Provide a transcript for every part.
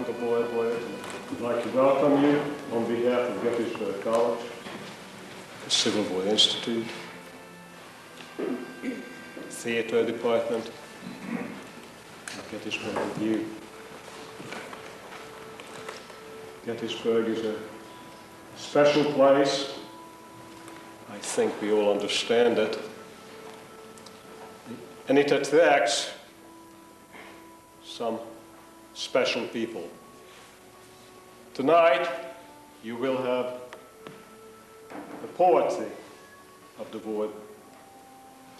Boyd. I'd like to welcome you on behalf of Gettysburg College, the Civil War Institute, Theater Department, Gettysburg Review. Gettysburg is a special place. I think we all understand it. And it attracts some special people. Tonight, you will have the poetry of the word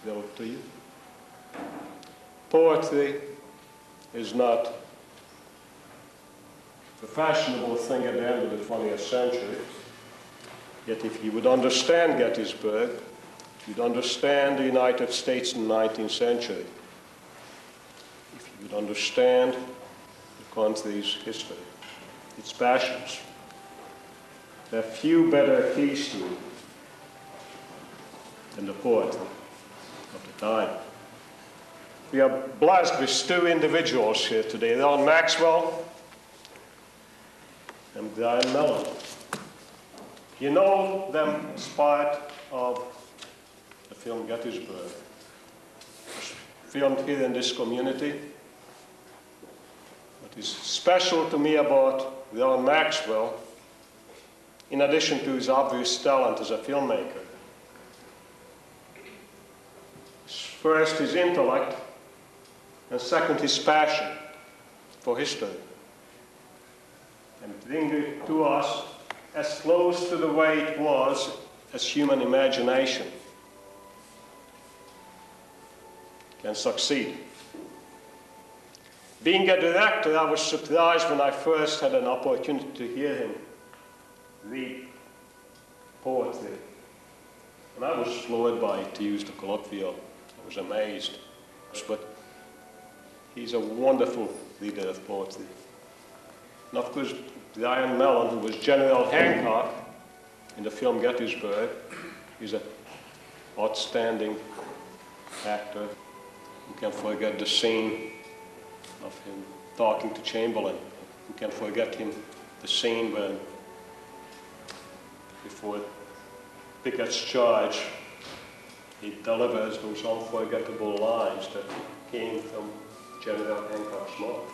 dealt to you. Poetry is not the fashionable thing at the end of the 20th century. Yet if you would understand Gettysburg, you'd understand the United States in the 19th century. If you would understand the country's history, its passions. There are few better keys to it than the poetry of the time. We are blessed with two individuals here today, Ron Maxwell and Brian Mallon. You know them as part of the film Gettysburg. It was filmed here in this community. What is special to me about Ron Maxwell, in addition to his obvious talent as a filmmaker, is first his intellect, and second his passion for history. And bring it to us as close to the way it was as human imagination can succeed. Being a director, I was surprised when I first had an opportunity to hear him read poetry. And I was floored by it, to use the colloquial. I was amazed. But he's a wonderful reader of poetry. And of course, Brian Mallon, who was General Hancock in the film Gettysburg, is an outstanding actor. Who can forget the scene of him talking to Chamberlain? Who can forget the scene when, before Pickett's charge, he delivers those unforgettable lines that came from General Hancock's mouth,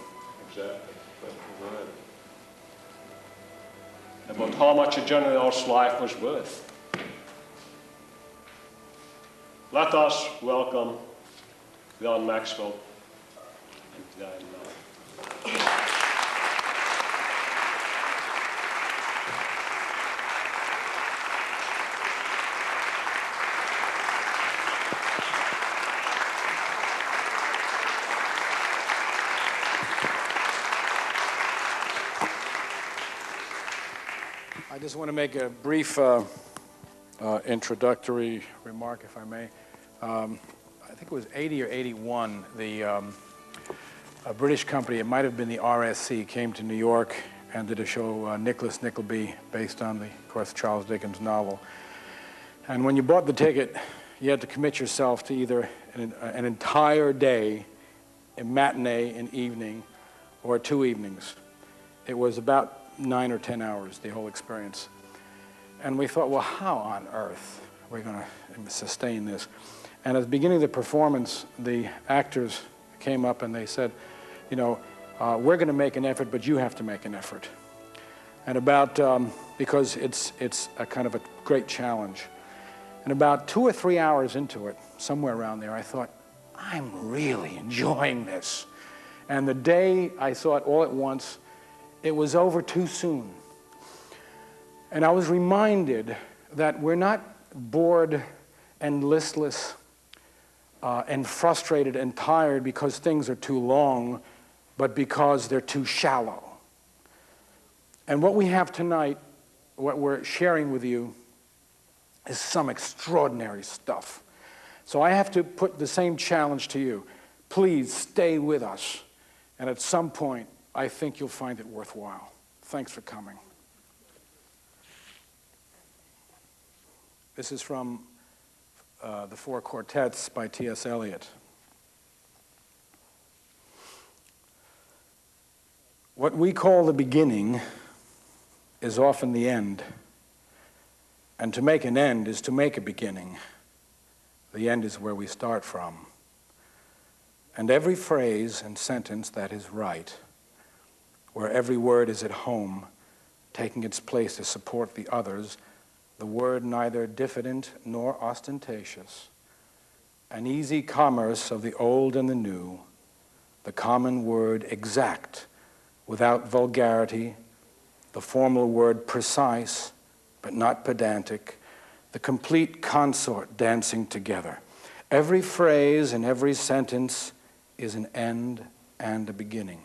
exactly, word for word, about how much a general's life was worth. Let us welcome Ron Maxwell and Brian Mallon. I just want to make a brief introductory remark, if I may. I think it was 80 or 81, a British company, it might have been the RSC, came to New York and did a show, Nicholas Nickleby, based on the, of course, Charles Dickens novel. And when you bought the ticket, you had to commit yourself to either an entire day, a matinee, an evening, or 2 evenings. It was about 9 or 10 hours, the whole experience. And we thought, well, how on earth are we going to sustain this? And at the beginning of the performance, the actors came up and they said, you know, we're going to make an effort, but you have to make an effort. And because it's a kind of a great challenge. And about 2 or 3 hours into it, somewhere around there, I thought, I'm really enjoying this. And the day I thought all at once, it was over too soon. And I was reminded that we're not bored and listless and frustrated and tired because things are too long, but because they're too shallow. And what we have tonight, what we're sharing with you, is some extraordinary stuff. So I have to put the same challenge to you. Please stay with us. And at some point, I think you'll find it worthwhile. Thanks for coming. This is from The Four Quartets by T.S. Eliot. What we call the beginning is often the end, and to make an end is to make a beginning. The end is where we start from. And every phrase and sentence that is right, where every word is at home, taking its place to support the others, the word neither diffident nor ostentatious, an easy commerce of the old and the new, the common word exact, without vulgarity, the formal word precise, but not pedantic, the complete consort dancing together. Every phrase and every sentence is an end and a beginning.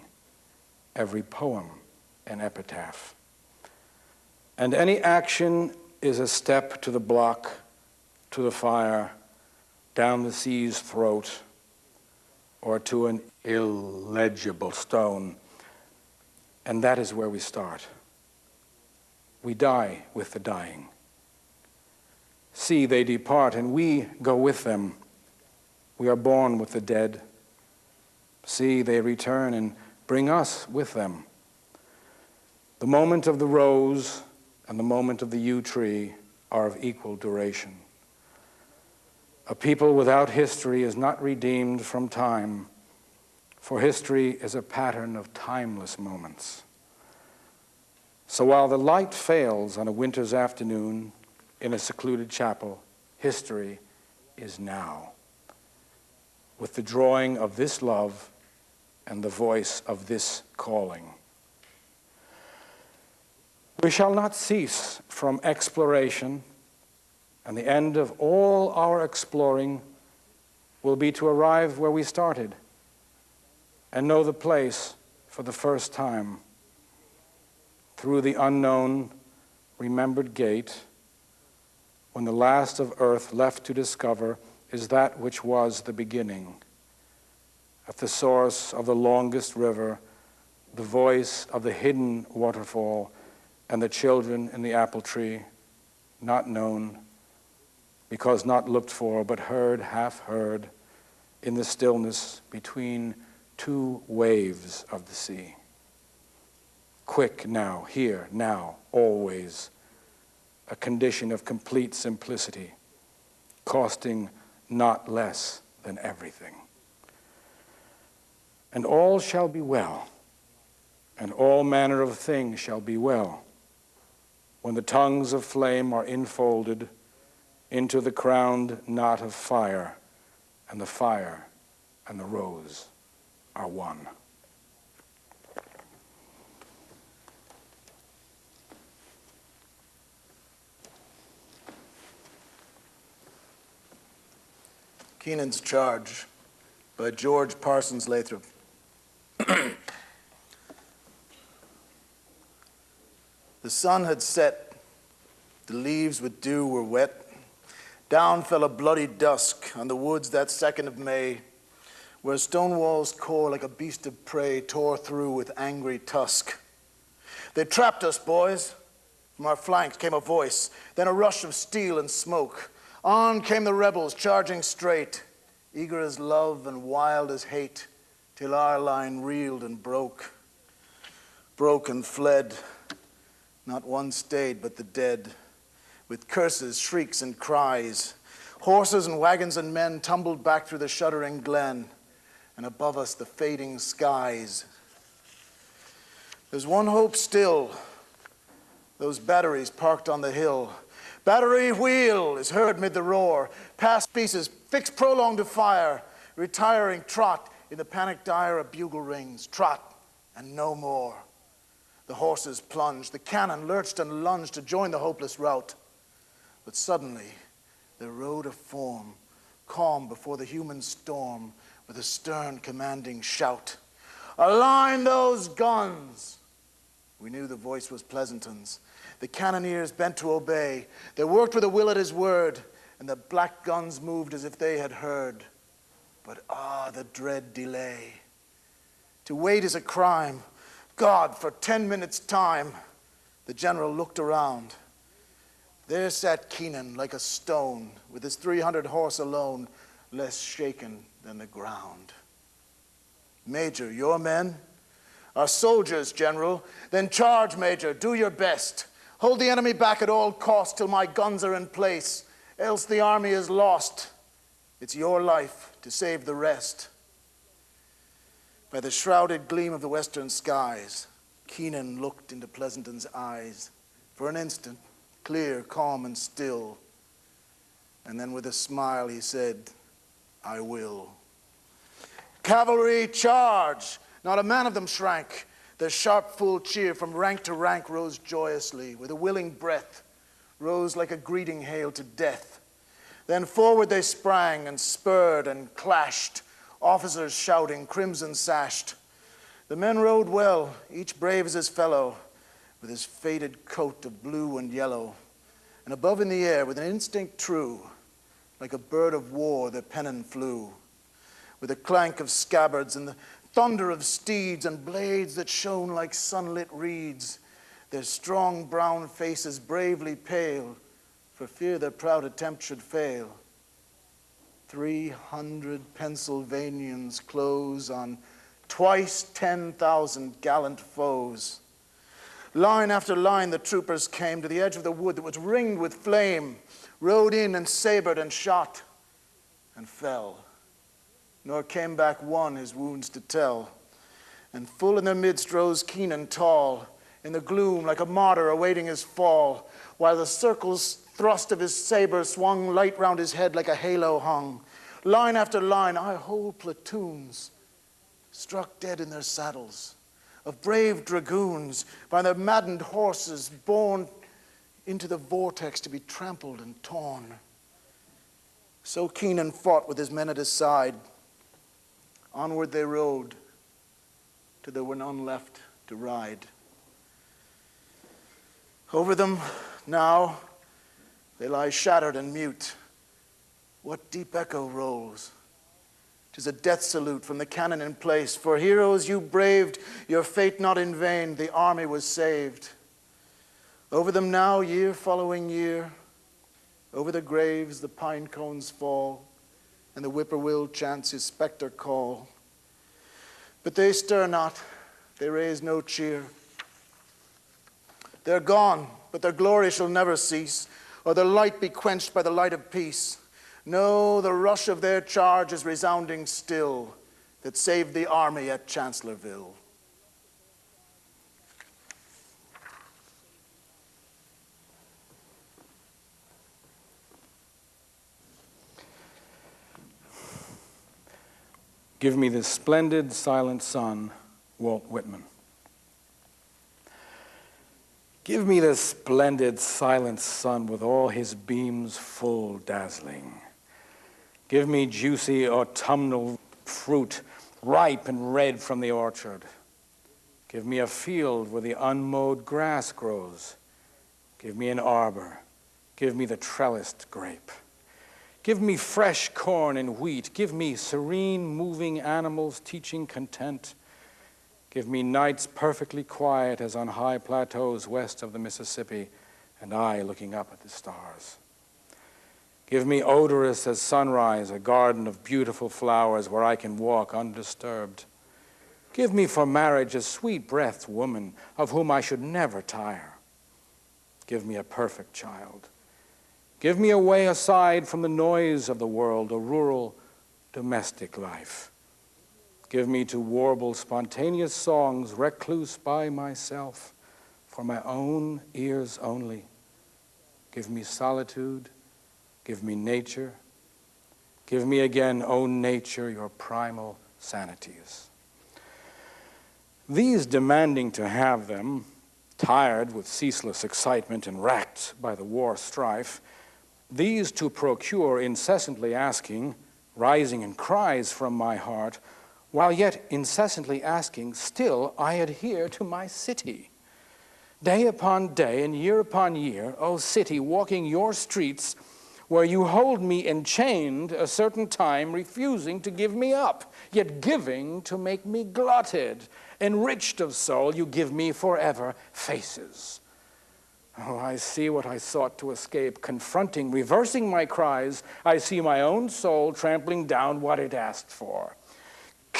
Every poem an epitaph. And any action is a step to the block, to the fire, down the sea's throat, or to an illegible stone. And that is where we start. We die with the dying. See, they depart, and we go with them. We are born with the dead. See, they return and bring us with them. The moment of the rose and the moment of the yew tree are of equal duration. A people without history is not redeemed from time, for history is a pattern of timeless moments. So while the light fails on a winter's afternoon in a secluded chapel, history is now, with the drawing of this love and the voice of this calling. We shall not cease from exploration, and the end of all our exploring will be to arrive where we started and know the place for the first time. Through the unknown, remembered gate, when the last of earth left to discover is that which was the beginning. At the source of the longest river, the voice of the hidden waterfall, and the children in the apple tree, not known, because not looked for, but heard, half heard, in the stillness between two waves of the sea. Quick now, here, now, always, a condition of complete simplicity, costing not less than everything. And all shall be well, and all manner of things shall be well, when the tongues of flame are infolded into the crowned knot of fire, and the fire and the rose are one. Keenan's Charge by George Parsons Lathrop. The sun had set, the leaves with dew were wet. Down fell a bloody dusk on the woods that 2nd of May, where Stonewall's corps like a beast of prey tore through with angry tusk. They trapped us, boys. From our flanks came a voice, then a rush of steel and smoke. On came the rebels charging straight, eager as love and wild as hate, till our line reeled and broke. Broke and fled. Not one stayed but the dead, with curses, shrieks, and cries. Horses and wagons and men tumbled back through the shuddering glen, and above us the fading skies. There's one hope still, those batteries parked on the hill. Battery wheel is heard mid the roar. Past pieces, fix prolonged to fire. Retiring trot, in the panic dire a bugle rings. Trot, and no more. The horses plunged, the cannon lurched and lunged to join the hopeless rout. But suddenly, there rode a form, calm before the human storm, with a stern commanding shout. Align those guns! We knew the voice was Pleasanton's. The cannoneers bent to obey. They worked with a will at his word, and the black guns moved as if they had heard. But the dread delay. To wait is a crime. God, for 10 minutes' time. The general looked around. There sat Keenan like a stone, with his 300 horse alone, less shaken than the ground. Major, your men? Our soldiers, General. Then charge, Major, do your best. Hold the enemy back at all costs till my guns are in place, else the army is lost. It's your life to save the rest. By the shrouded gleam of the western skies, Keenan looked into Pleasanton's eyes for an instant, clear, calm, and still. And then with a smile he said, I will. Cavalry, charge! Not a man of them shrank. Their sharp, full cheer from rank to rank rose joyously. With a willing breath, rose like a greeting hail to death. Then forward they sprang and spurred and clashed, officers shouting, crimson sashed. The men rode well, each brave as his fellow, with his faded coat of blue and yellow. And above in the air, with an instinct true, like a bird of war, their pennon flew. With a clank of scabbards and the thunder of steeds and blades that shone like sunlit reeds, their strong brown faces bravely pale, for fear their proud attempt should fail. 300 Pennsylvanians close on twice 10,000 gallant foes. Line after line the troopers came to the edge of the wood that was ringed with flame, rode in and sabered and shot and fell. Nor came back one his wounds to tell. And full in their midst rose Keenan tall, in the gloom like a martyr awaiting his fall, while the circle's thrust of his saber swung light round his head like a halo hung. Line after line, our whole platoons struck dead in their saddles, of brave dragoons, by their maddened horses borne into the vortex to be trampled and torn. So Keenan fought with his men at his side. Onward they rode, till there were none left to ride. Over them now they lie shattered and mute. What deep echo rolls? 'Tis a death salute from the cannon in place. For heroes you braved, your fate not in vain, the army was saved. Over them now, year following year, over the graves the pine cones fall, and the whippoorwill chants his spectre call. But they stir not, they raise no cheer. They're gone, but their glory shall never cease, or their light be quenched by the light of peace. No, the rush of their charge is resounding still, that saved the army at Chancellorsville. Give me the splendid, silent sun, Walt Whitman. Give me the splendid, silent sun with all his beams full dazzling. Give me juicy autumnal fruit, ripe and red from the orchard. Give me a field where the unmowed grass grows. Give me an arbor. Give me the trellised grape. Give me fresh corn and wheat. Give me serene, moving animals teaching content. Give me nights perfectly quiet as on high plateaus west of the Mississippi, and I looking up at the stars. Give me odorous as sunrise, a garden of beautiful flowers where I can walk undisturbed. Give me for marriage a sweet-breathed woman of whom I should never tire. Give me a perfect child. Give me a way aside from the noise of the world, a rural, domestic life. Give me to warble spontaneous songs, recluse by myself, for my own ears only. Give me solitude. Give me nature. Give me again, O nature, your primal sanities. These demanding to have them, tired with ceaseless excitement and racked by the war strife, these to procure incessantly asking, rising in cries from my heart, while yet incessantly asking, still I adhere to my city. Day upon day and year upon year, O city, walking your streets, where you hold me enchained a certain time, refusing to give me up, yet giving to make me glutted. Enriched of soul, you give me forever faces. Oh, I see what I sought to escape, confronting, reversing my cries. I see my own soul trampling down what it asked for.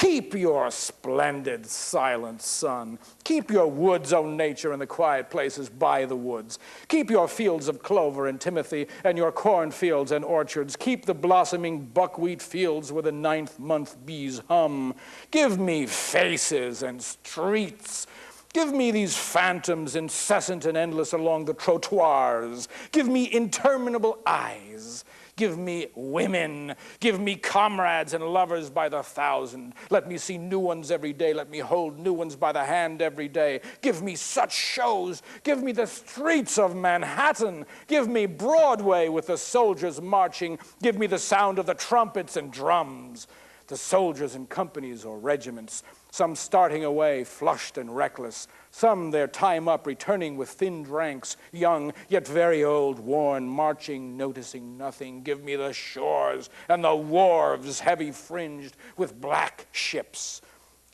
Keep your splendid silent sun. Keep your woods, O nature, and the quiet places by the woods. Keep your fields of clover and timothy, and your cornfields and orchards. Keep the blossoming buckwheat fields where the 9th month bees hum. Give me faces and streets. Give me these phantoms incessant and endless along the trottoirs. Give me interminable eyes. Give me women. Give me comrades and lovers by the thousand. Let me see new ones every day. Let me hold new ones by the hand every day. Give me such shows. Give me the streets of Manhattan. Give me Broadway with the soldiers marching. Give me the sound of the trumpets and drums. The soldiers in companies or regiments, some starting away flushed and reckless, some their time up returning with thinned ranks, young yet very old, worn, marching, noticing nothing. Give me the shores and the wharves heavy fringed with black ships.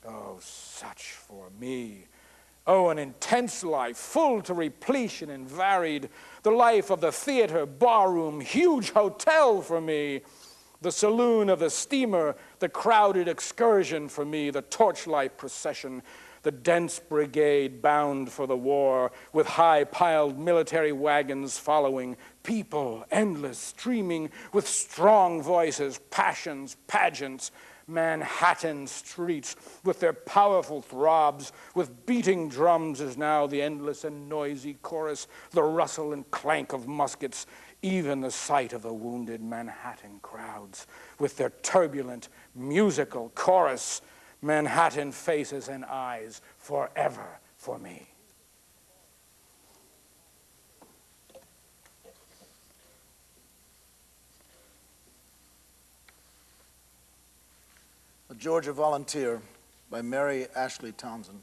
Oh, such for me. Oh, an intense life, full to repletion and varied. The life of the theater, barroom, huge hotel for me. The saloon of the steamer, the crowded excursion for me, the torchlight procession, the dense brigade bound for the war, with high-piled military wagons following, people endless, streaming, with strong voices, passions, pageants, Manhattan streets, with their powerful throbs, with beating drums is now the endless and noisy chorus, the rustle and clank of muskets, even the sight of the wounded Manhattan crowds, with their turbulent, musical chorus, Manhattan faces and eyes forever for me. A Georgia Volunteer by Mary Ashley Townsend.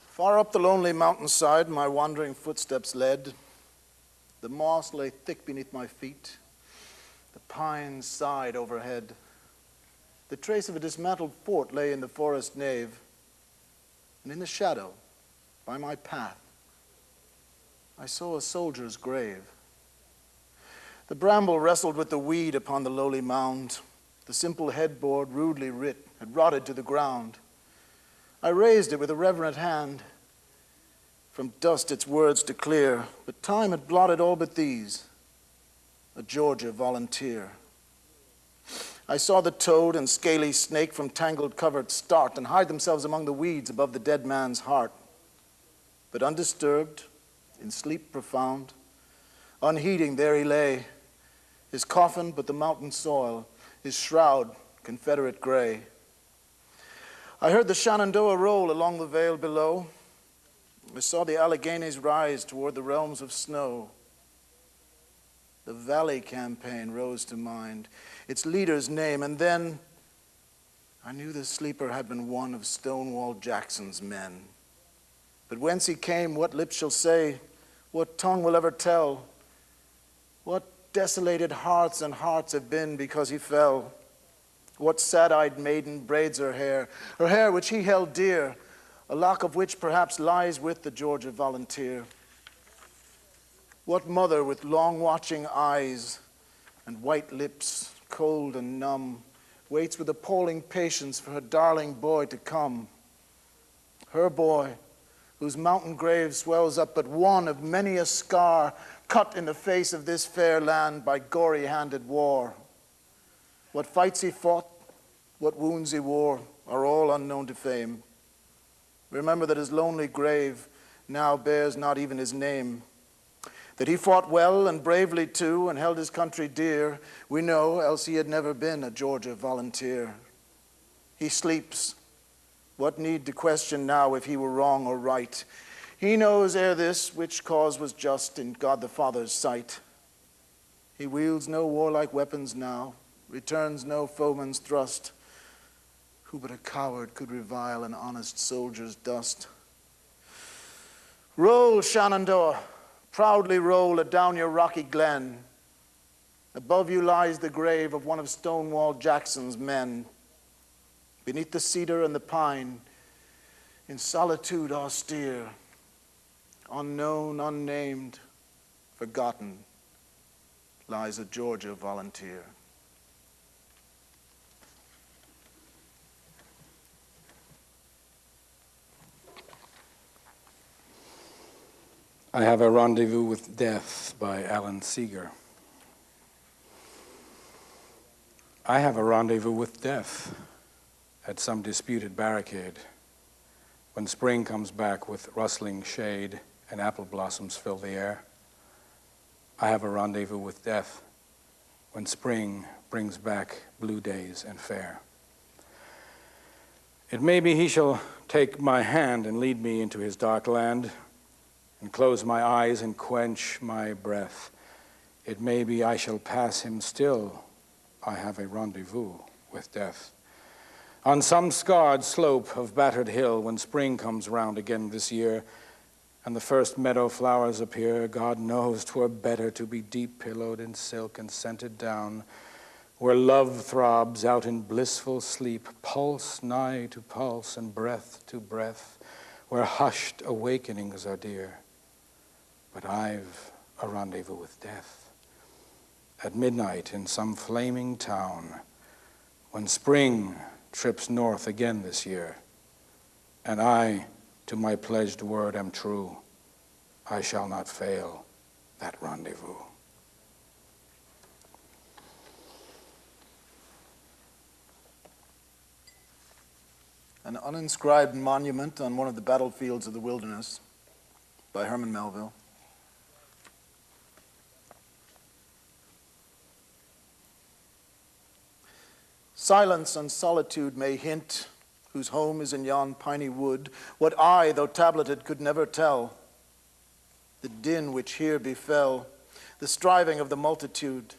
Far up the lonely mountainside, my wandering footsteps led. The moss lay thick beneath my feet. The pines sighed overhead. The trace of a dismantled fort lay in the forest nave. And in the shadow, by my path, I saw a soldier's grave. The bramble wrestled with the weed upon the lowly mound. The simple headboard, rudely writ, had rotted to the ground. I raised it with a reverent hand, from dust its words to clear, but time had blotted all but these, a Georgia volunteer. I saw the toad and scaly snake from tangled covert start and hide themselves among the weeds above the dead man's heart. But undisturbed, in sleep profound, unheeding there he lay, his coffin but the mountain soil, his shroud Confederate gray. I heard the Shenandoah roll along the vale below. I saw the Alleghenies rise toward the realms of snow. The Valley Campaign rose to mind, its leader's name, and then I knew the sleeper had been one of Stonewall Jackson's men. But whence he came, what lips shall say, what tongue will ever tell? What desolated hearts and hearts have been because he fell? What sad-eyed maiden braids her hair which he held dear, a lock of which perhaps lies with the Georgia volunteer? What mother with long watching eyes and white lips, cold and numb, waits with appalling patience for her darling boy to come? Her boy, whose mountain grave swells up but one of many a scar cut in the face of this fair land by gory-handed war. What fights he fought, what wounds he wore, are all unknown to fame. Remember that his lonely grave now bears not even his name. That he fought well and bravely too and held his country dear, we know, else he had never been a Georgia volunteer. He sleeps. What need to question now if he were wrong or right? He knows ere this which cause was just in God the Father's sight. He wields no warlike weapons now, returns no foeman's thrust. Who but a coward could revile an honest soldier's dust? Roll, Shenandoah, proudly roll adown your rocky glen. Above you lies the grave of one of Stonewall Jackson's men. Beneath the cedar and the pine, in solitude austere, unknown, unnamed, forgotten, lies a Georgia volunteer. I Have a Rendezvous with Death by Alan Seeger. I have a rendezvous with death at some disputed barricade. When spring comes back with rustling shade and apple blossoms fill the air, I have a rendezvous with death when spring brings back blue days and fair. It may be he shall take my hand and lead me into his dark land and close my eyes and quench my breath. It may be I shall pass him still. I have a rendezvous with death. On some scarred slope of battered hill, when spring comes round again this year, and the first meadow flowers appear, God knows 'twere better to be deep pillowed in silk and scented down, where love throbs out in blissful sleep, pulse nigh to pulse and breath to breath, where hushed awakenings are dear. But I've a rendezvous with death at midnight in some flaming town, when spring trips north again this year, and I to my pledged word am true. I shall not fail that rendezvous. An uninscribed monument on one of the battlefields of the wilderness by Herman Melville. Silence and solitude may hint, whose home is in yon piney wood, what I, though tableted, could never tell. The din which here befell, the striving of the multitude,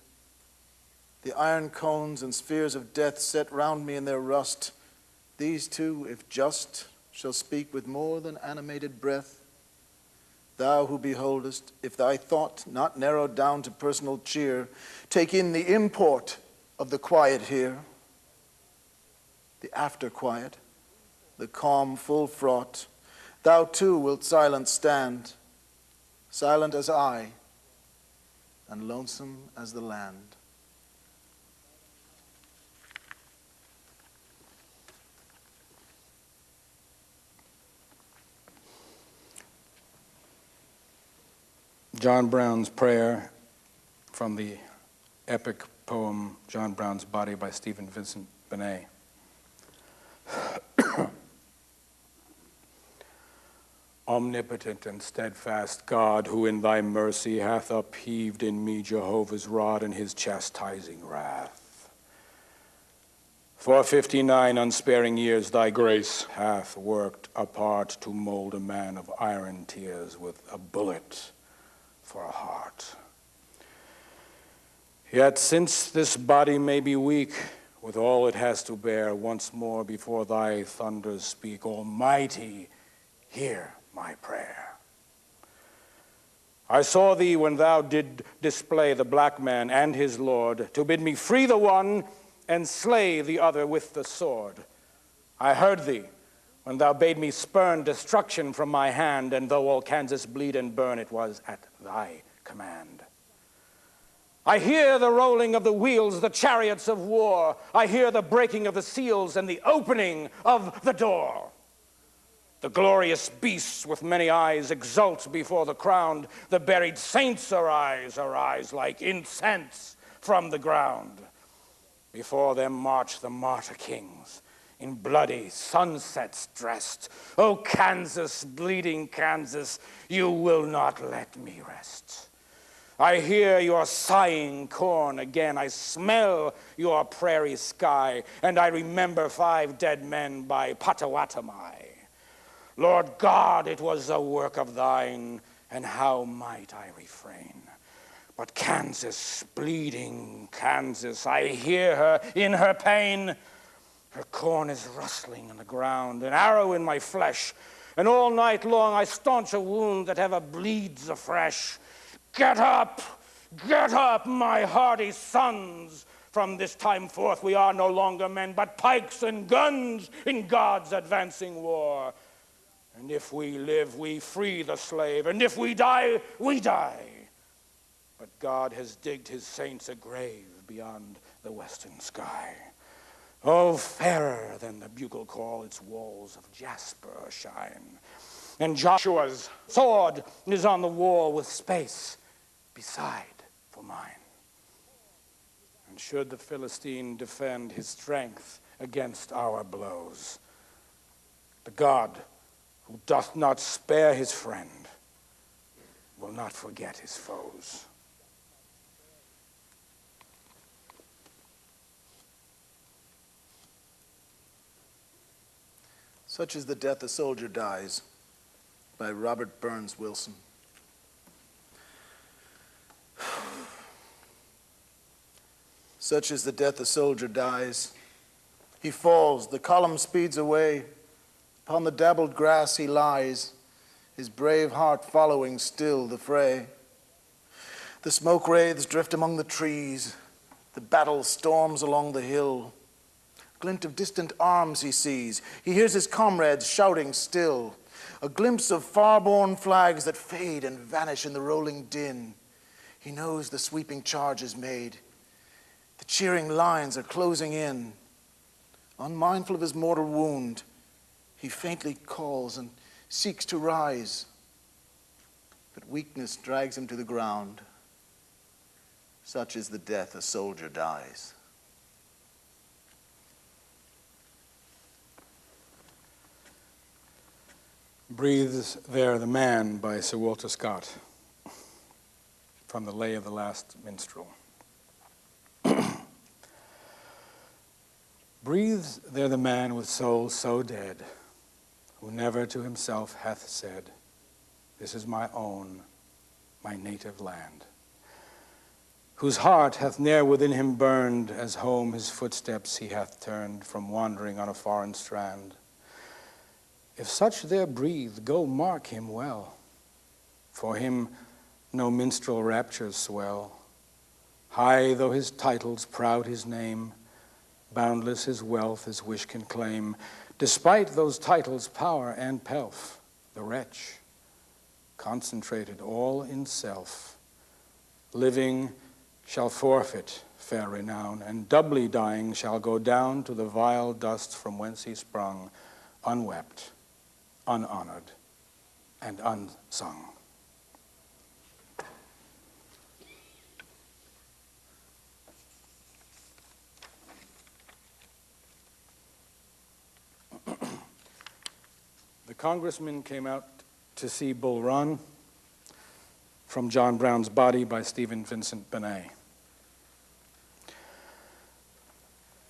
the iron cones and spheres of death set round me in their rust, these too, if just, shall speak with more than animated breath. Thou who beholdest, if thy thought, not narrowed down to personal cheer, take in the import of the quiet here, the after quiet, the calm full fraught, thou too wilt silent stand, silent as I, and lonesome as the land. John Brown's Prayer from the epic poem John Brown's Body by Stephen Vincent Benet. Omnipotent and steadfast God, who in thy mercy hath upheaved in me Jehovah's rod and his chastising wrath. For 59 unsparing years thy grace hath worked apart to mold a man of iron tears with a bullet for a heart. Yet since this body may be weak with all it has to bear, once more before thy thunders speak, Almighty, hear my prayer. I saw thee when thou did display the black man and his lord, to bid me free the one and slay the other with the sword. I heard thee when thou bade me spurn destruction from my hand, and though all Kansas bleed and burn, it was at thy command. I hear the rolling of the wheels, the chariots of war. I hear the breaking of the seals and the opening of the door. The glorious beasts with many eyes exult before the crown. The buried saints arise like incense from the ground. Before them march the martyr kings, in bloody sunsets dressed. Oh, Kansas, bleeding Kansas, you will not let me rest. I hear your sighing corn again. I smell your prairie sky, and I remember 5 dead men by Potawatomi. Lord God, it was a work of thine, and how might I refrain? But Kansas, bleeding Kansas, I hear her in her pain. Her corn is rustling in the ground, an arrow in my flesh, and all night long I staunch a wound that ever bleeds afresh. Get up, my hardy sons. From this time forth we are no longer men, but pikes and guns in God's advancing war. And if we live, we free the slave, and if we die, we die. but God has digged his saints a grave beyond the western sky. Oh, fairer than the bugle call, its walls of jasper shine. And Joshua's sword is on the wall with space beside for mine. And should the Philistine defend his strength against our blows, the God who doth not spare his friend will not forget his foes. Such is the death a soldier dies, by Robert Burns Wilson. Such is the death a soldier dies. He falls, the column speeds away. Upon the dabbled grass he lies, his brave heart following still the fray. The smoke wraiths drift among the trees, the battle storms along the hill. A glint of distant arms he sees, he hears his comrades shouting still. A glimpse of far-borne flags that fade and vanish in the rolling din. He knows the sweeping charge is made. The cheering lines are closing in. Unmindful of his mortal wound, he faintly calls and seeks to rise. But weakness drags him to the ground. Such is the death a soldier dies. Breathes There the Man by Sir Walter Scott, from the Lay of the Last Minstrel. Breathes there the man with soul so dead, who never to himself hath said, this is my own, my native land, whose heart hath ne'er within him burned, as home his footsteps he hath turned from wandering on a foreign strand. If such there breathe, go mark him well. For him no minstrel raptures swell. High though his titles, proud his name, boundless his wealth his wish can claim. Despite those titles, power and pelf, the wretch, concentrated all in self, living shall forfeit fair renown, and doubly dying shall go down to the vile dust from whence he sprung, unwept, unhonored, and unsung. The congressman came out to see Bull Run from John Brown's Body by Stephen Vincent Benet.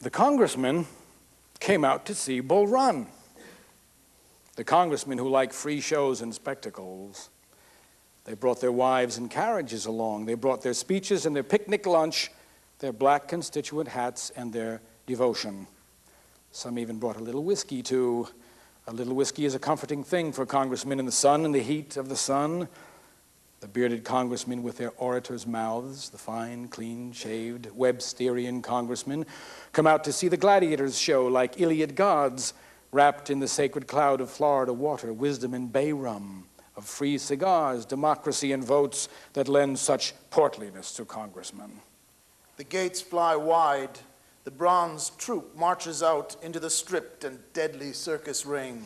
The congressman came out to see Bull Run. The congressmen who like free shows and spectacles. They brought their wives and carriages along. They brought their speeches and their picnic lunch, their black constituent hats and their devotion. Some even brought a little whiskey too. A little whiskey is a comforting thing for congressmen in the sun and the heat of the sun. The bearded congressmen with their orators' mouths, the fine, clean-shaved Websterian congressmen, come out to see the gladiators show like Iliad gods, wrapped in the sacred cloud of Florida water, wisdom and bay rum, of free cigars, democracy and votes that lend such portliness to congressmen. The gates fly wide. The bronze troop marches out into the stripped and deadly circus ring.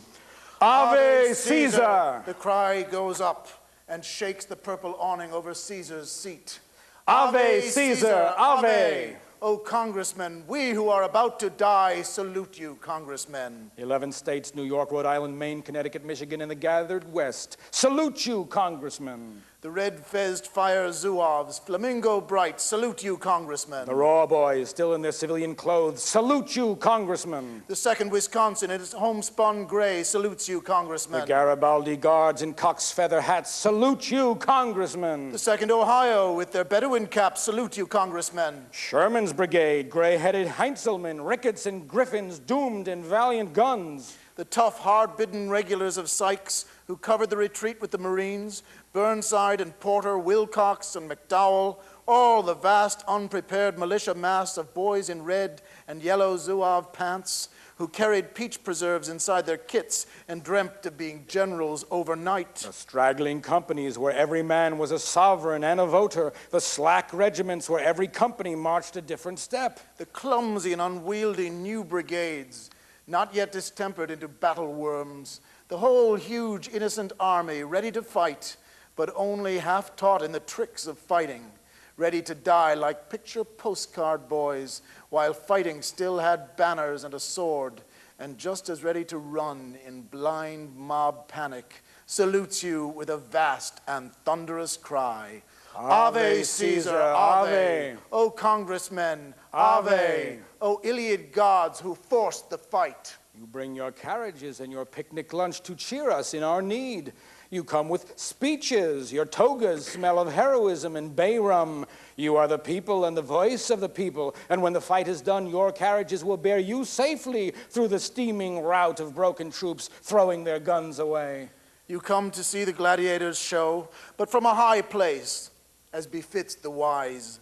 Ave Caesar! The cry goes up and shakes the purple awning over Caesar's seat. Ave Caesar! Ave! O congressmen, we who are about to die salute you, congressmen. 11 states, New York, Rhode Island, Maine, Connecticut, Michigan, and the gathered West. Salute you, congressmen. The red-fezzed fire zouaves, flamingo bright, salute you, congressmen. The raw boys, still in their civilian clothes, salute you, congressmen. The 2nd Wisconsin in its homespun gray salutes you, congressmen. The Garibaldi guards in cock's feather hats, salute you, congressmen. The 2nd Ohio with their Bedouin caps, salute you, congressmen. Sherman's brigade, gray-headed Heinzelmen, Ricketts and Griffins, doomed and valiant guns. The tough, hard-bidden regulars of Sykes who covered the retreat with the Marines, Burnside and Porter, Wilcox and McDowell, all the vast, unprepared militia mass of boys in red and yellow zouave pants who carried peach preserves inside their kits and dreamt of being generals overnight. The straggling companies where every man was a sovereign and a voter. The slack regiments where every company marched a different step. The clumsy and unwieldy new brigades, not yet distempered into battle worms. The whole huge innocent army ready to fight, but only half taught in the tricks of fighting, ready to die like picture postcard boys, while fighting still had banners and a sword, and just as ready to run in blind mob panic, salutes you with a vast and thunderous cry. Ave Caesar, Ave! O congressmen, Ave! O Iliad gods who forced the fight! You bring your carriages and your picnic lunch to cheer us in our need. You come with speeches. Your togas smell of heroism and bay rum. You are the people and the voice of the people. And when the fight is done, your carriages will bear you safely through the steaming rout of broken troops throwing their guns away. You come to see the gladiators show, but from a high place, as befits the wise.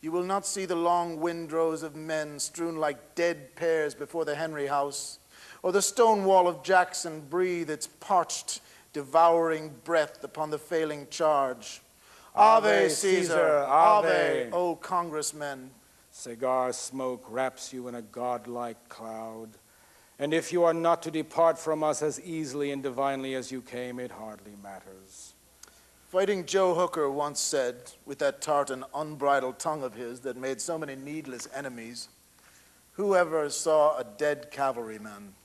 You will not see the long windrows of men strewn like dead pears before the Henry House, or the stone wall of Jackson breathe its parched, devouring breath upon the failing charge. Ave Caesar, Ave, O congressmen. Cigar smoke wraps you in a godlike cloud. And if you are not to depart from us as easily and divinely as you came, it hardly matters. Fighting Joe Hooker once said, with that tart and unbridled tongue of his that made so many needless enemies, "Whoever saw a dead cavalryman?"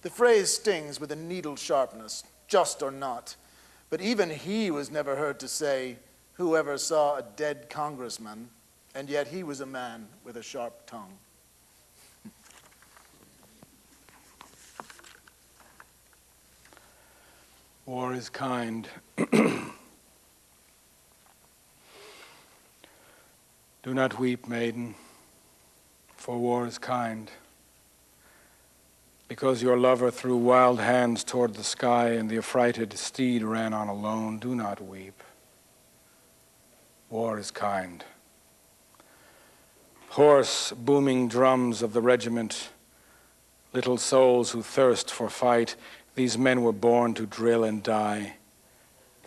The phrase stings with a needle sharpness, just or not, but even he was never heard to say, "Whoever saw a dead congressman?" And yet he was a man with a sharp tongue. War is kind. Do not weep, maiden, for war is kind. Because your lover threw wild hands toward the sky and the affrighted steed ran on alone, do not weep. War is kind. Hoarse, booming drums of the regiment, little souls who thirst for fight, these men were born to drill and die.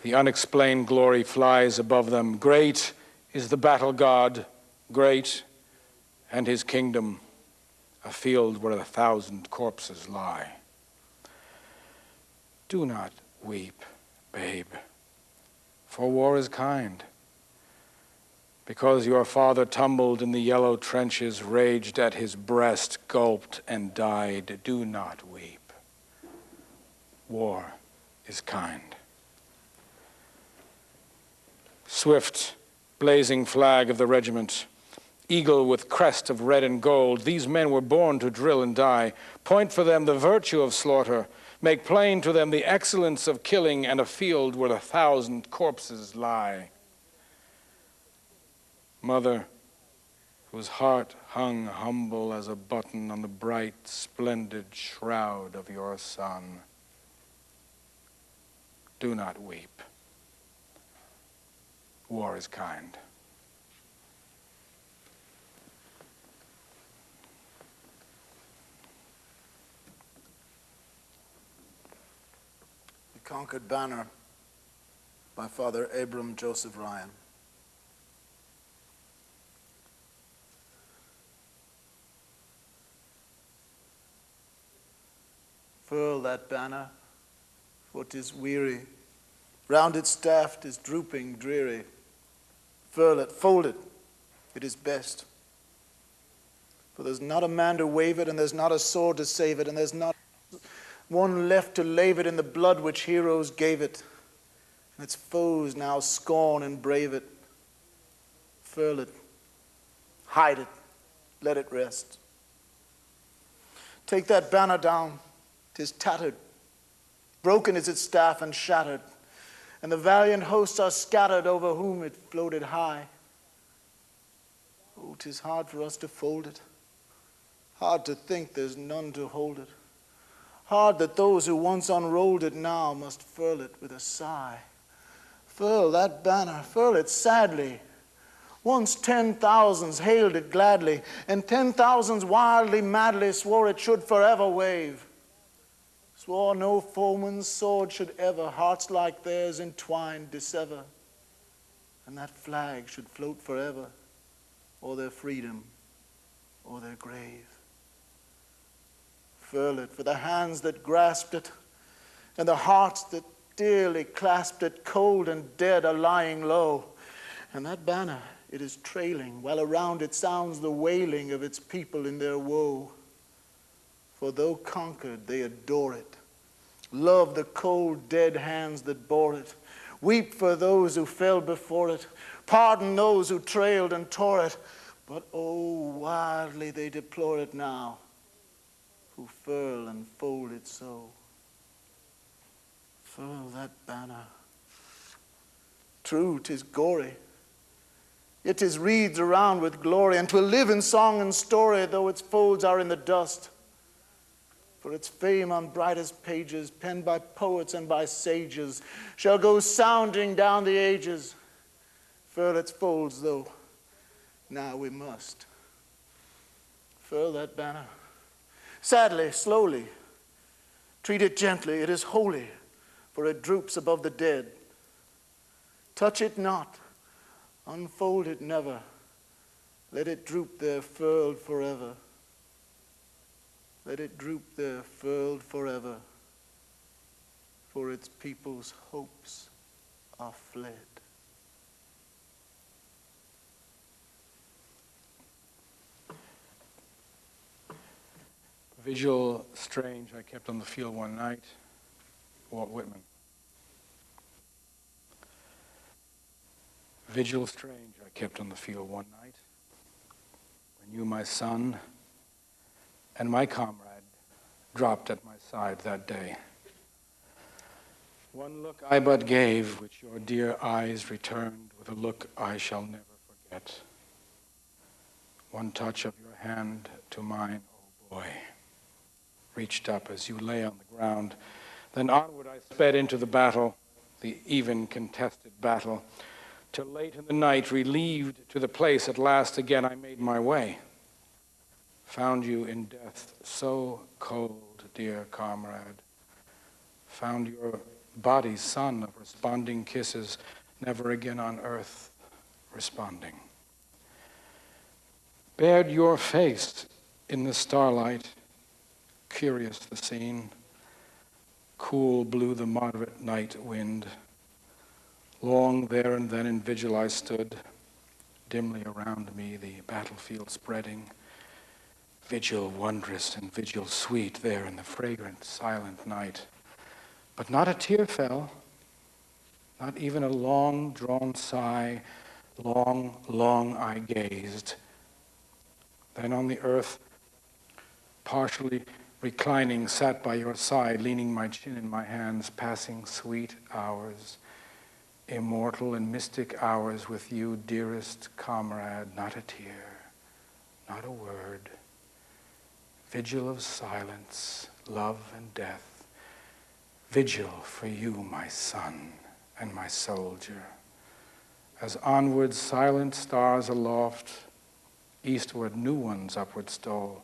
The unexplained glory flies above them. Great is the battle god, great, and his kingdom, a field where 1,000 corpses lie. Do not weep, babe, for war is kind. Because your father tumbled in the yellow trenches, raged at his breast, gulped and died, do not weep. War is kind. Swift, blazing flag of the regiment, eagle with crest of red and gold, these men were born to drill and die. Point for them the virtue of slaughter. Make plain to them the excellence of killing and a field where 1,000 corpses lie. Mother, whose heart hung humble as a button on the bright, splendid shroud of your son, do not weep. War is kind. The Conquered Banner by Father Abram Joseph Ryan. Furl that banner, for 'tis weary. Round its staff 'tis drooping, dreary. Furl it, fold it, it is best. For there's not a man to wave it, and there's not a sword to save it, and there's not one left to lave it in the blood which heroes gave it. And its foes now scorn and brave it. Furl it, hide it, let it rest. Take that banner down, 'tis tattered. Broken is its staff and shattered, and the valiant hosts are scattered over whom it floated high. Oh, 'tis hard for us to fold it, hard to think there's none to hold it, hard that those who once unrolled it now must furl it with a sigh. Furl that banner, furl it sadly, Once 10,000s hailed it gladly, and 10,000s wildly, madly swore it should forever wave. Swore no foeman's sword should ever hearts like theirs entwined dissever, and that flag should float forever, or their freedom, or their grave. Furl it for the hands that grasped it, and the hearts that dearly clasped it, cold and dead are lying low. And that banner, it is trailing, while around it sounds the wailing of its people in their woe. For though conquered, they adore it, love the cold, dead hands that bore it, weep for those who fell before it, pardon those who trailed and tore it. But oh, wildly they deplore it now, who furl and fold it so. Furl that banner. True, 'tis gory, yet 'tis wreathed around with glory, and 'twill live in song and story, though its folds are in the dust. For its fame on brightest pages, penned by poets and by sages, shall go sounding down the ages. Furl its folds, though now we must. Furl that banner. Sadly, slowly, treat it gently, it is holy, for it droops above the dead. Touch it not, unfold it never, let it droop there furled forever. Let it droop there furled forever, for its people's hopes are fled. Vigil strange I kept on the field one night, Walt Whitman. Vigil strange I kept on the field one night, when you, my son, and my comrade dropped at my side that day. One look I but gave, which your dear eyes returned with a look I shall never forget. One touch of your hand to mine, oh boy, reached up as you lay on the ground. Then onward I sped into the battle, the even contested battle, till late in the night, relieved to the place at last again I made my way. Found you in death so cold, dear comrade. Found your body son of responding kisses, never again on earth responding. Bared your face in the starlight, curious the scene. Cool blew the moderate night wind. Long there and then in vigil I stood, dimly around me the battlefield spreading. Vigil wondrous and vigil sweet there in the fragrant, silent night. But not a tear fell, not even a long-drawn sigh. Long, long I gazed. Then on the earth, partially reclining, sat by your side, leaning my chin in my hands, passing sweet hours, immortal and mystic hours with you, dearest comrade. Not a tear, not a word. Vigil of silence, love and death. Vigil for you, my son and my soldier. As onward silent stars aloft, eastward new ones upward stole.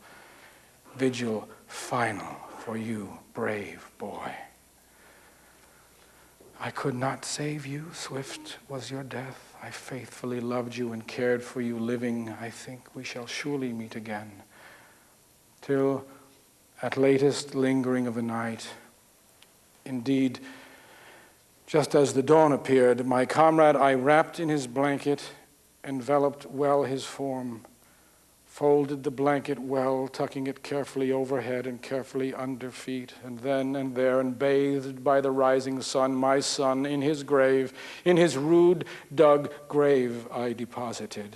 Vigil final for you, brave boy. I could not save you, swift was your death. I faithfully loved you and cared for you living. I think we shall surely meet again. Till at latest lingering of the night, indeed, just as the dawn appeared, my comrade I wrapped in his blanket, enveloped well his form, folded the blanket well, tucking it carefully overhead and carefully under feet, and then and there, and bathed by the rising sun, my son in his grave, in his rude dug grave I deposited,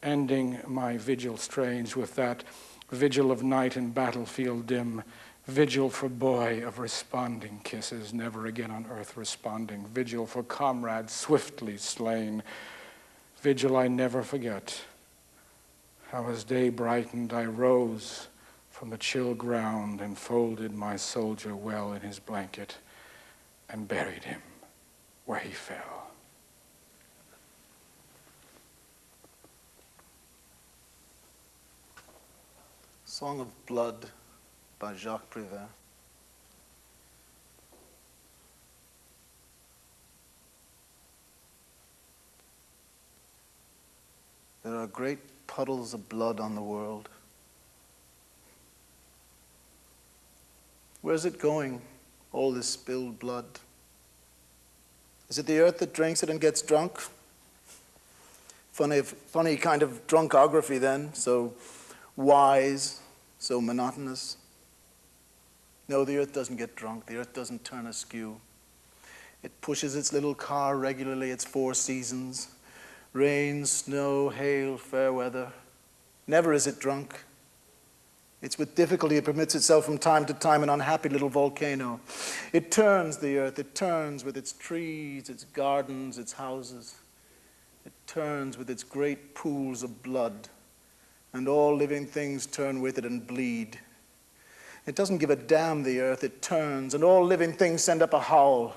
ending my vigil strange with that vigil of night and battlefield dim, vigil for boy of responding kisses, never again on earth responding, vigil for comrade swiftly slain, vigil I never forget. How as day brightened I rose from the chill ground and folded my soldier well in his blanket and buried him where he fell. Song of Blood by Jacques Prévert. There are great puddles of blood on the world. Where's it going, all this spilled blood? Is it the earth that drinks it and gets drunk? Funny kind of drunkography then, so wise, so monotonous. No, the earth doesn't get drunk. The earth doesn't turn askew. It pushes its little car regularly, its 4 seasons. Rain, snow, hail, fair weather. Never is it drunk. It's with difficulty it permits itself from time to time an unhappy little volcano. It turns the earth. It turns with its trees, its gardens, its houses. It turns with its great pools of blood. And all living things turn with it and bleed. It doesn't give a damn, the earth. It turns, and all living things send up a howl.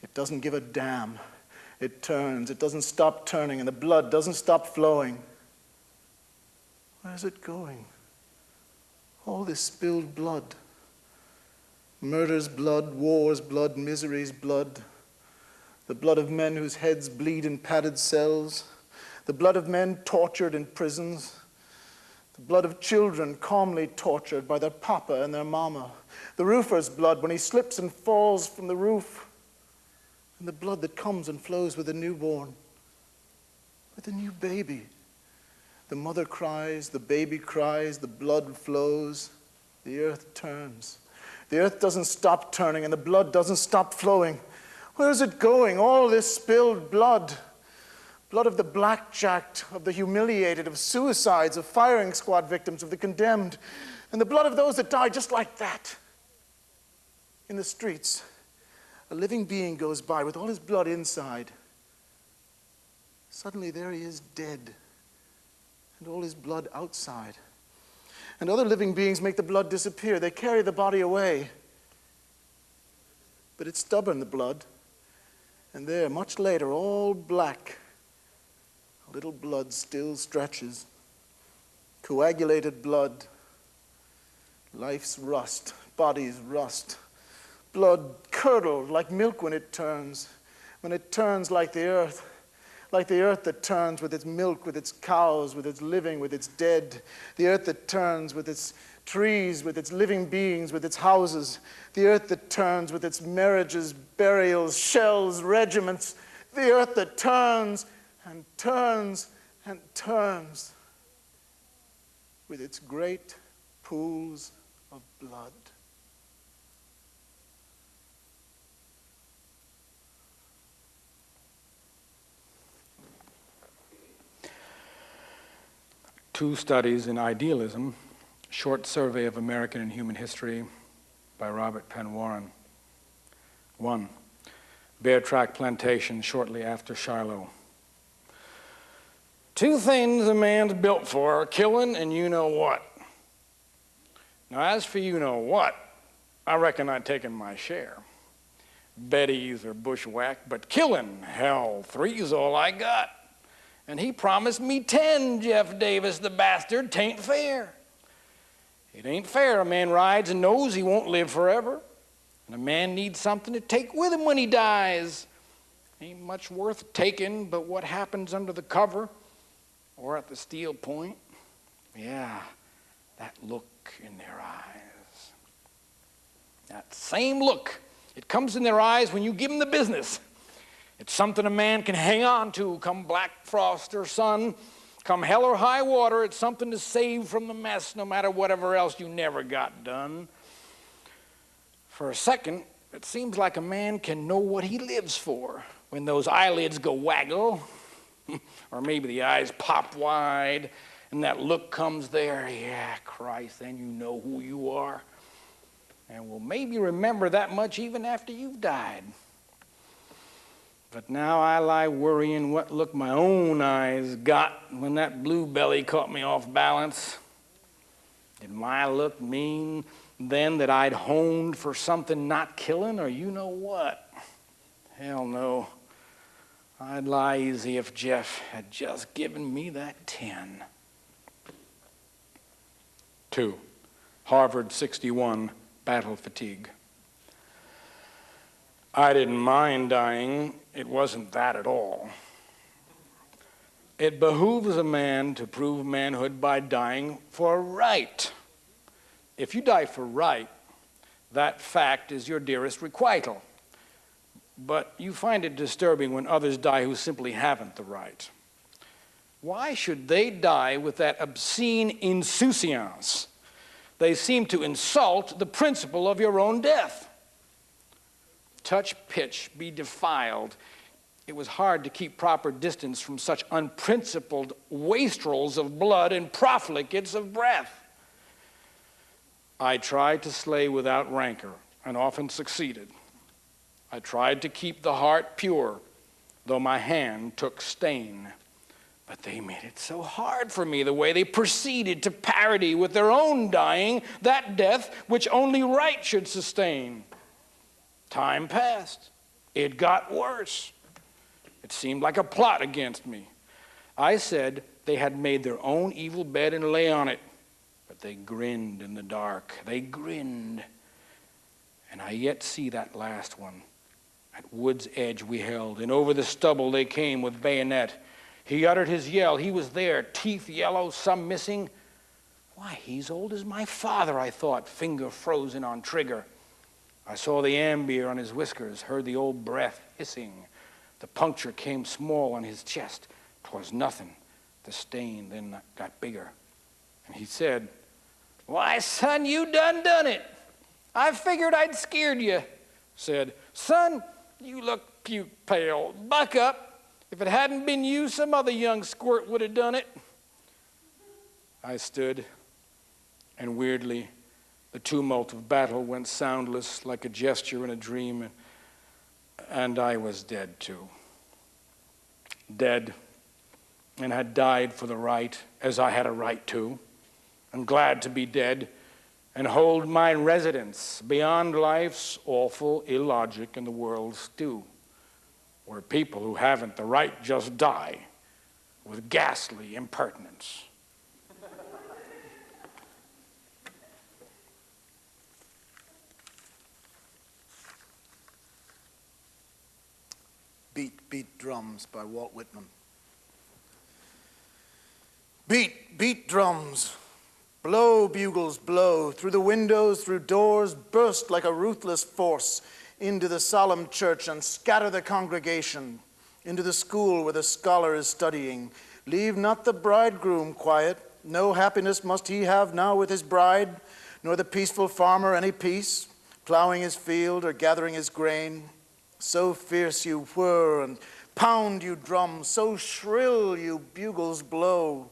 It doesn't give a damn. It turns. It doesn't stop turning, and the blood doesn't stop flowing. Where's it going? All this spilled blood. Murder's blood, war's blood, misery's blood. The blood of men whose heads bleed in padded cells. The blood of men tortured in prisons. The blood of children calmly tortured by their papa and their mama. The roofer's blood when he slips and falls from the roof. And the blood that comes and flows with a newborn, with a new baby. The mother cries, the baby cries, the blood flows, the earth turns. The earth doesn't stop turning and the blood doesn't stop flowing. Where is it going, all this spilled blood? Blood of the blackjacked, of the humiliated, of suicides, of firing squad victims, of the condemned, and the blood of those that die just like that in the streets. A living being goes by with all his blood inside. Suddenly there he is dead, and all his blood outside. And other living beings make the blood disappear. They carry the body away. But it's stubborn, the blood. And there, much later, all black, a little blood still stretches. Coagulated blood. Life's rust, body's rust. Blood curdled like milk when it turns like the earth that turns with its milk, with its cows, with its living, with its dead, the earth that turns with its trees, with its living beings, with its houses, the earth that turns with its marriages, burials, shells, regiments, the earth that turns and turns and turns with its great pools of blood. Two studies in idealism, short survey of American and human history by Robert Penn Warren. 1. Bear Track Plantation shortly after Shiloh. 2 things a man's built for, killing and you know what. Now as for you know what, I reckon I'd taken my share. Betty's or bushwhack, but killing, hell, 3's all I got. And he promised me 10, Jeff Davis, the bastard. 'Tain't fair. It ain't fair. A man rides and knows he won't live forever. And a man needs something to take with him when he dies. Ain't much worth taking but what happens under the cover or at the steel point. Yeah, that look in their eyes. That same look. It comes in their eyes when you give them the business. It's something a man can hang on to come black frost or sun, come hell or high water. It's something to save from the mess no matter whatever else you never got done. For a second, it seems like a man can know what he lives for when those eyelids go waggle, or maybe the eyes pop wide, and that look comes there. Yeah, Christ, then you know who you are. And will maybe remember that much even after you've died. But now I lie worrying what look my own eyes got when that blue belly caught me off balance. Did my look mean then that I'd honed for something not killing, or you know what? Hell no. I'd lie easy if Jeff had just given me that 10. 2. Harvard 61, battle fatigue. I didn't mind dying. It wasn't that at all. It behooves a man to prove manhood by dying for right. If you die for right, that fact is your dearest requital. But you find it disturbing when others die who simply haven't the right. Why should they die with that obscene insouciance? They seem to insult the principle of your own death. Touch pitch, be defiled. It was hard to keep proper distance from such unprincipled wastrels of blood and profligates of breath. I tried to slay without rancor, and often succeeded. I tried to keep the heart pure, though my hand took stain. But they made it so hard for me, the way they proceeded to parody with their own dying that death which only right should sustain. Time passed. It got worse. It seemed like a plot against me. I said they had made their own evil bed and lay on it. But they grinned in the dark. They grinned. And I yet see that last one. At wood's edge we held, and over the stubble they came with bayonet. He uttered his yell. He was there, teeth yellow, some missing. Why, he's old as my father, I thought, finger frozen on trigger. I saw the amber on his whiskers, heard the old breath hissing. The puncture came small on his chest. 'Twas nothing. The stain then got bigger. And he said, "Why, son, you done it. I figured I'd scared you." Said, "Son, you look puke pale. Buck up. If it hadn't been you, some other young squirt would have done it." I stood, and weirdly, the tumult of battle went soundless like a gesture in a dream, and I was dead too. Dead, and had died for the right, as I had a right to, and glad to be dead, and hold my residence beyond life's awful illogic and the world's due, where people who haven't the right just die with ghastly impertinence. Beat, Beat Drums by Walt Whitman. Beat, beat drums. Blow, bugles, blow. Through the windows, through doors, burst like a ruthless force into the solemn church and scatter the congregation into the school where the scholar is studying. Leave not the bridegroom quiet. No happiness must he have now with his bride, nor the peaceful farmer any peace, plowing his field or gathering his grain. So fierce you whir and pound, you drums, so shrill you bugles blow.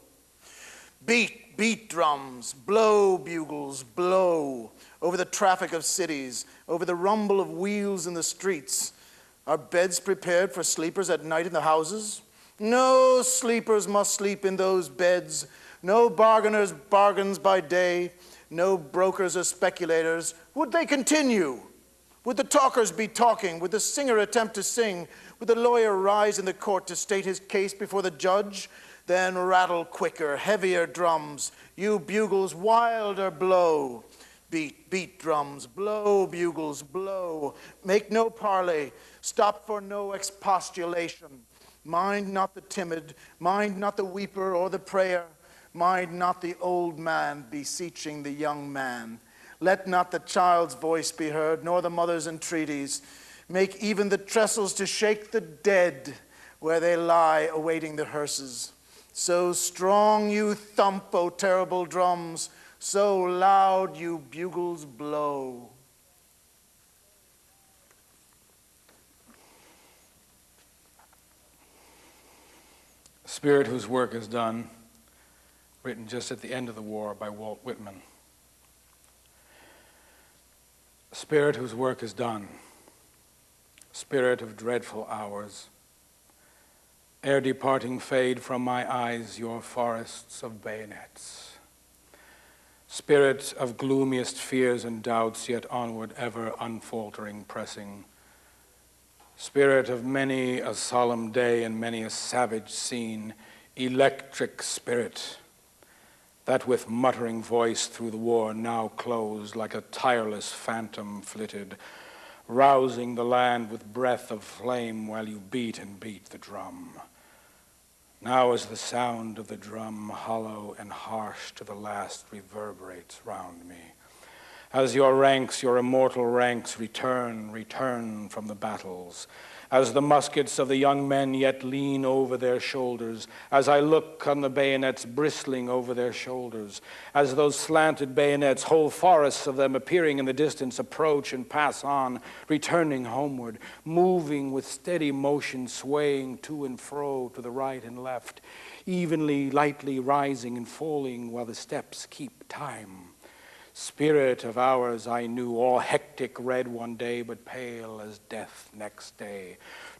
Beat, beat drums, blow bugles, blow, over the traffic of cities, over the rumble of wheels in the streets. Are beds prepared for sleepers at night in the houses? No sleepers must sleep in those beds. No bargainers bargains by day. No brokers or speculators. Would they continue? Would the talkers be talking? Would the singer attempt to sing? Would the lawyer rise in the court to state his case before the judge? Then rattle quicker, heavier drums. You bugles wilder blow. Beat, beat drums, blow bugles, blow. Make no parley, stop for no expostulation. Mind not the timid, mind not the weeper or the prayer. Mind not the old man beseeching the young man. Let not the child's voice be heard, nor the mother's entreaties. Make even the trestles to shake the dead where they lie awaiting the hearses. So strong you thump, O terrible drums, so loud you bugles blow. Spirit Whose Work Is Done, written just at the end of the war by Walt Whitman. Spirit whose work is done, spirit of dreadful hours, ere departing fade from my eyes your forests of bayonets. Spirit of gloomiest fears and doubts, yet onward ever unfaltering pressing. Spirit of many a solemn day and many a savage scene, electric spirit, that with muttering voice through the war now closed like a tireless phantom flitted, rousing the land with breath of flame while you beat and beat the drum. Now as the sound of the drum, hollow and harsh to the last, reverberates round me, as your ranks, your immortal ranks, return from the battles, as the muskets of the young men yet lean over their shoulders, as I look on the bayonets bristling over their shoulders, as those slanted bayonets, whole forests of them appearing in the distance, approach and pass on, returning homeward, moving with steady motion, swaying to and fro to the right and left, evenly, lightly rising and falling while the steps keep time. Spirit of ours I knew, all hectic red one day, but pale as death next day.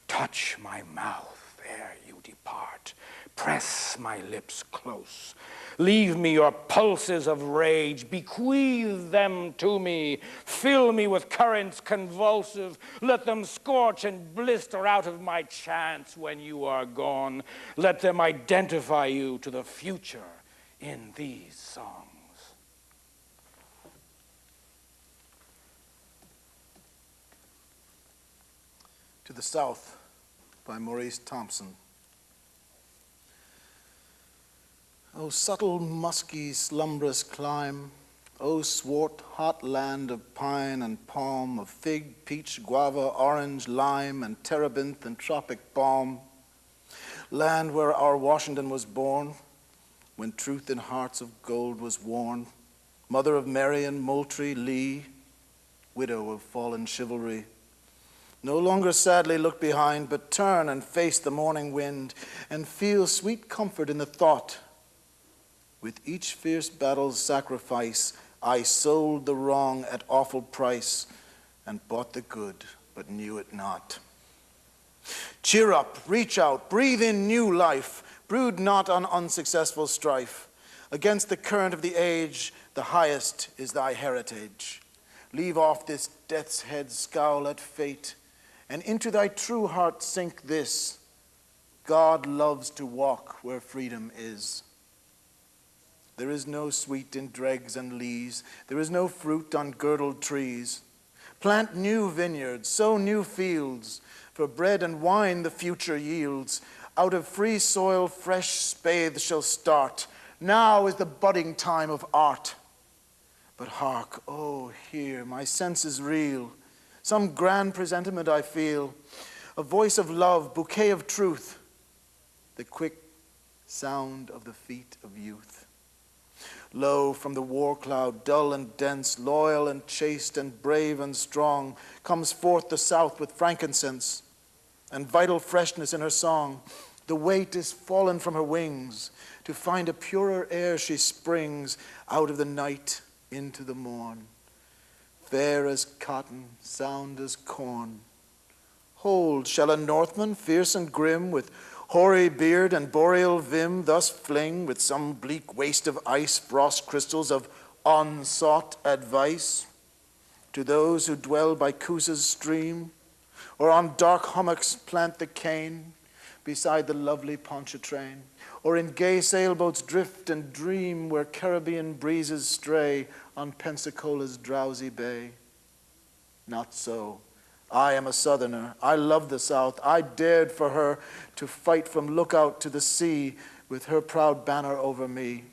Touch my mouth ere you depart. Press my lips close. Leave me your pulses of rage. Bequeath them to me. Fill me with currents convulsive. Let them scorch and blister out of my chance when you are gone. Let them identify you to the future in these songs. To the South by Maurice Thompson. O subtle, musky, slumbrous clime, O swart, hot land of pine and palm, of fig, peach, guava, orange, lime, and terebinth and tropic balm, land where our Washington was born, when truth in hearts of gold was worn, mother of Marion, Moultrie, Lee, widow of fallen chivalry. No longer sadly look behind, but turn and face the morning wind, and feel sweet comfort in the thought. With each fierce battle's sacrifice, I sold the wrong at awful price, and bought the good, but knew it not. Cheer up, reach out, breathe in new life, brood not on unsuccessful strife. Against the current of the age, the highest is thy heritage. Leave off this death's head scowl at fate, and into thy true heart sink this: God loves to walk where freedom is. There is no sweet in dregs and lees, there is no fruit on girdled trees. Plant new vineyards, sow new fields, for bread and wine the future yields. Out of free soil fresh spathes shall start. Now is the budding time of art. But hark, oh, hear, my senses reel. Some grand presentiment I feel, a voice of love, bouquet of truth, the quick sound of the feet of youth. Lo, from the war cloud, dull and dense, loyal and chaste and brave and strong, comes forth the South with frankincense and vital freshness in her song. The weight is fallen from her wings. To find a purer air she springs out of the night into the morn. Fair as cotton, sound as corn. Hold, shall a Northman, fierce and grim, with hoary beard and boreal vim, thus fling, with some bleak waste of ice, frost crystals of unsought advice, to those who dwell by Coosa's stream, or on dark hummocks plant the cane, beside the lovely Pontchartrain, or in gay sailboats drift and dream, where Caribbean breezes stray on Pensacola's drowsy bay? Not so. I am a Southerner. I love the South. I dared for her to fight from lookout to the sea, with her proud banner over me.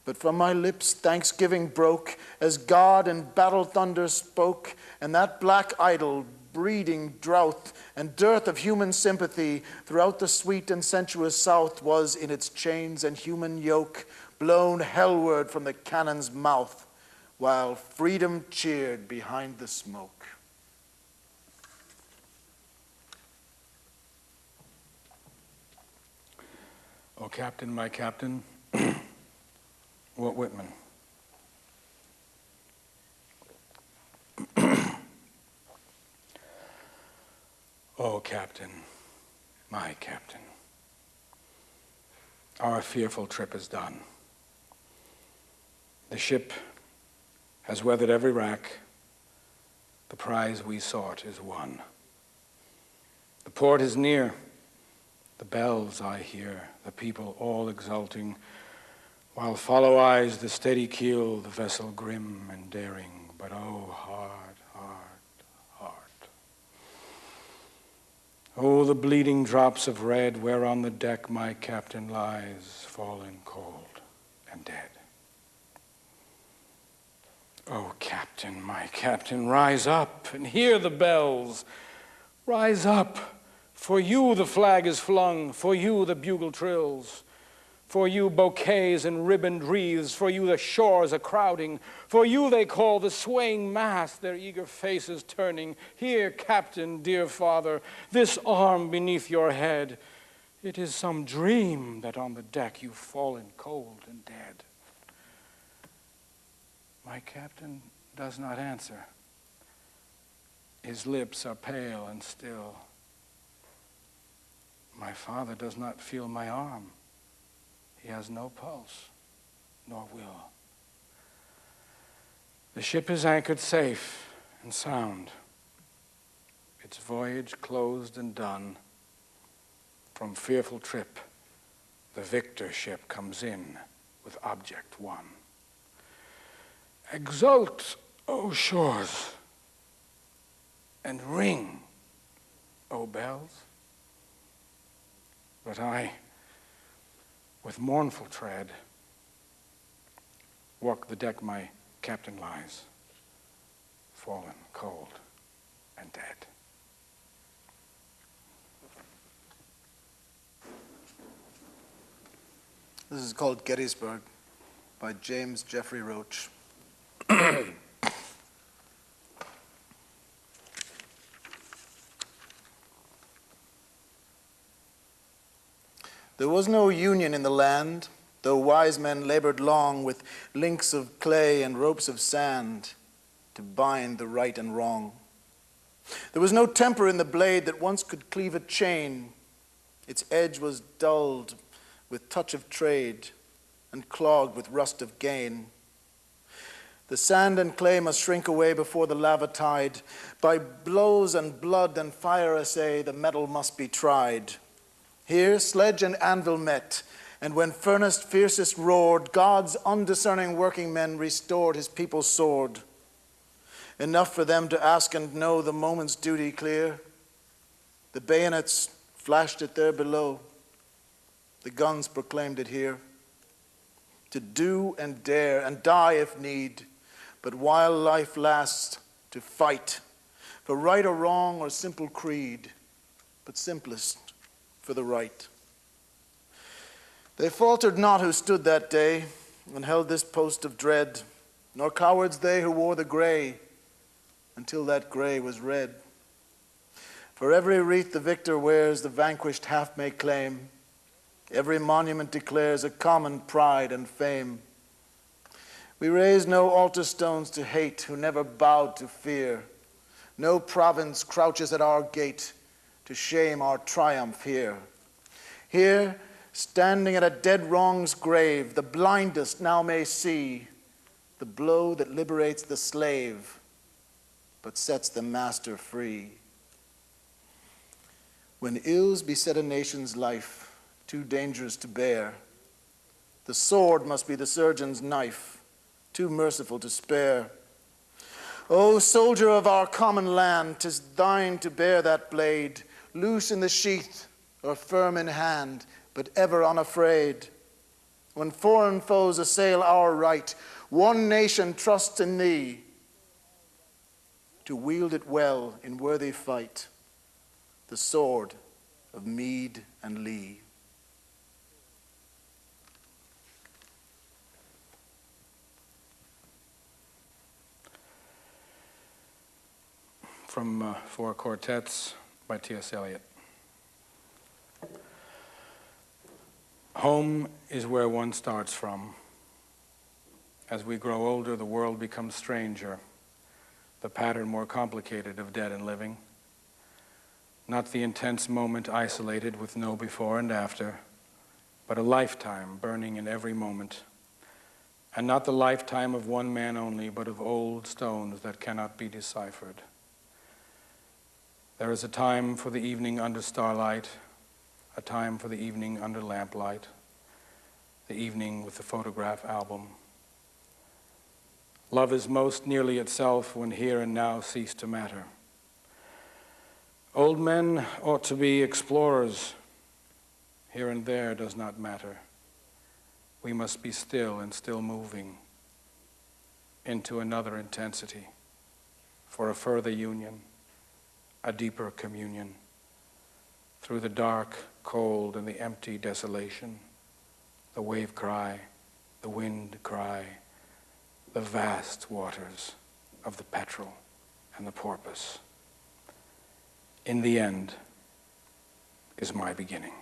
But from my lips thanksgiving broke, as God in battle thunder spoke, and that black idol, breeding drought and dearth of human sympathy throughout the sweet and sensuous South, was in its chains and human yoke blown hellward from the cannon's mouth, while freedom cheered behind the smoke. Oh, Captain, my Captain, Walt Whitman. Oh, Captain, my Captain, our fearful trip is done. The ship has weathered every rack. The prize we sought is won. The port is near. The bells I hear, the people all exulting. while follow eyes the steady keel, the vessel grim and daring, but oh, hard, hard, hard. Oh, the bleeding drops of red where on the deck my captain lies, fallen cold and dead. Oh, captain, my captain, rise up and hear the bells. Rise up, for you the flag is flung, for you the bugle trills. For you bouquets and ribboned wreaths, for you the shores are crowding, for you they call the swaying mast, their eager faces turning. Here, captain, dear father, this arm beneath your head. It is some dream that on the deck you've fallen cold and dead. My captain does not answer. His lips are pale and still. My father does not feel my arm. He has no pulse, nor will. The ship is anchored safe and sound. Its voyage closed and done. From fearful trip, the victor ship comes in with object won. Exult, O shores, and ring, O bells. But I, with mournful tread, walk the deck my captain lies, fallen cold and dead. This is called Gettysburg by James Jeffrey Roach. There was no union in the land, though wise men labored long with links of clay and ropes of sand to bind the right and wrong. There was no temper in the blade that once could cleave a chain. Its edge was dulled with touch of trade and clogged with rust of gain. The sand and clay must shrink away before the lava tide. By blows and blood and fire assay, the metal must be tried. Here sledge and anvil met, and when furnace fiercest roared, God's undiscerning working men restored his people's sword. Enough for them to ask and know the moment's duty clear. The bayonets flashed it there below. The guns proclaimed it here. To do and dare and die if need, but while life lasts, to fight for right or wrong or simple creed, but simplest for the right. They faltered not who stood that day and held this post of dread, nor cowards they who wore the gray until that gray was red. For every wreath the victor wears, the vanquished half may claim. Every monument declares a common pride and fame. We raise no altar stones to hate who never bowed to fear. No province crouches at our gate to shame our triumph here. Here, standing at a dead wrong's grave, the blindest now may see the blow that liberates the slave, but sets the master free. When ills beset a nation's life, too dangerous to bear, the sword must be the surgeon's knife, too merciful to spare. O soldier of our common land, 'tis thine to bear that blade, loose in the sheath or firm in hand, but ever unafraid. When foreign foes assail our right, one nation trusts in thee to wield it well in worthy fight, the sword of Meade and Lee. From Four Quartets by T.S. Eliot. Home is where one starts from. As we grow older, the world becomes stranger, the pattern more complicated of dead and living. Not the intense moment isolated with no before and after, but a lifetime burning in every moment. And not the lifetime of one man only, but of old stones that cannot be deciphered. There is a time for the evening under starlight, a time for the evening under lamplight, the evening with the photograph album. Love is most nearly itself when here and now cease to matter. Old men ought to be explorers. Here and there does not matter. We must be still and still moving into another intensity for a further union, a deeper communion through the dark, cold, and the empty desolation, the wave cry, the wind cry, the vast waters of the petrel and the porpoise. In the end is my beginning.